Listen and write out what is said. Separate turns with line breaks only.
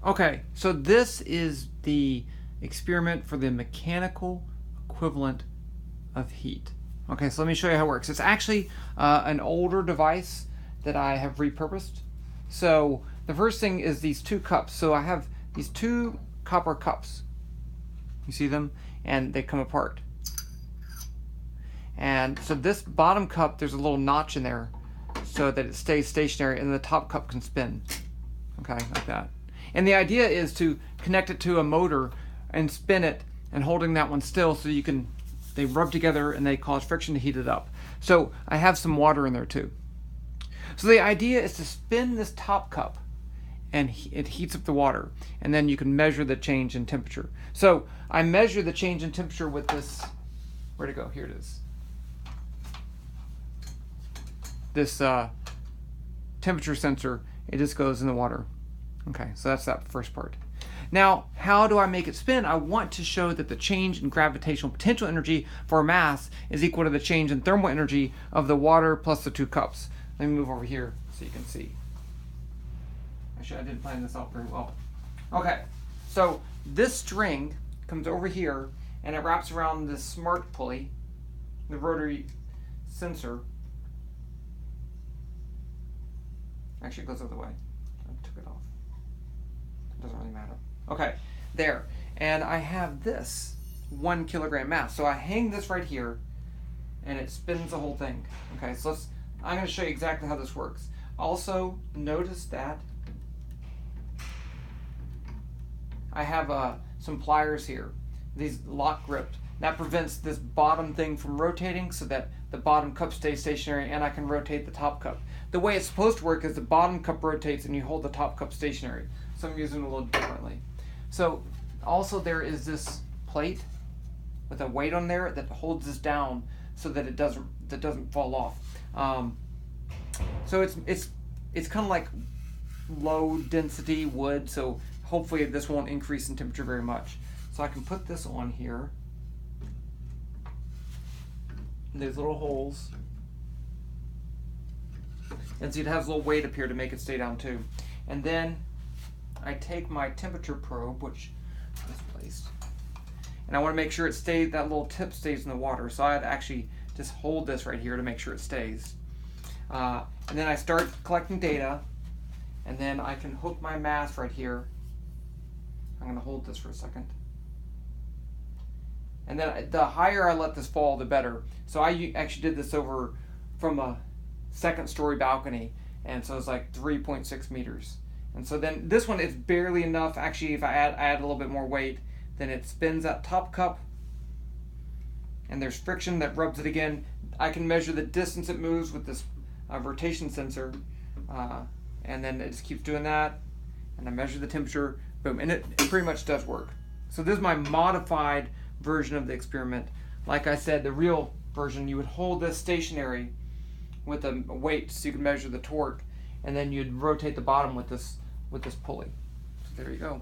Okay, so this is the experiment for the mechanical equivalent of heat. Okay, so let me show you how it works. It's actually an older device that I have repurposed. So the first thing is these two cups. So I have these two copper cups. You see them? And they come apart. And so this bottom cup, there's a little notch in there so that it stays stationary, and the top cup can spin. Okay, like that. And the idea is to connect it to a motor and spin it and holding that one still so you can, they rub together and they cause friction to heat it up. So I have some water in there too. So the idea is to spin this top cup and it heats up the water, and then you can measure the change in temperature. So I measure the change in temperature with this, where'd it go? Here it is. This temperature sensor, it just goes in the water. Okay, so that's that first part. Now, how do I make it spin? I want to show that the change in gravitational potential energy for mass is equal to the change in thermal energy of the water plus the two cups. Let me move over here so you can see. Actually, I didn't plan this out very well. Okay, so this string comes over here and it wraps around this smart pulley, the rotary sensor. Actually, it goes the other way. I took it off. It doesn't really matter. Okay, there. And I have this 1 kilogram mass. So I hang this right here and it spins the whole thing. Okay, so I'm going to show you exactly how this works. Also, notice that I have some pliers here. These lock gripped. That prevents this bottom thing from rotating so that the bottom cup stays stationary and I can rotate the top cup. The way it's supposed to work is the bottom cup rotates and you hold the top cup stationary. So I'm using it a little differently. So also there is this plate with a weight on there that holds this down so that it doesn't fall off. So it's kind of like low density wood, so hopefully this won't increase in temperature very much. So I can put this on here. There's little holes. And see, it has a little weight up here to make it stay down too. And then I take my temperature probe, which is placed, and I want to make sure it stays, that little tip stays in the water. So I'd actually just hold this right here to make sure it stays. And then I start collecting data, and then I can hook my mass right here. I'm going to hold this for a second. And then the higher I let this fall, the better. So I actually did this over from a second-story balcony, and so it's like 3.6 meters. And so then this one is barely enough. Actually, if I add a little bit more weight, then it spins that top cup, and there's friction that rubs it again. I can measure the distance it moves with this rotation sensor, and then it just keeps doing that, and I measure the temperature, boom, and it pretty much does work. So this is my modified version of the experiment. Like I said, the real version, you would hold this stationary with a weight so you can measure the torque, and then you'd rotate the bottom with this pulley. So there you go.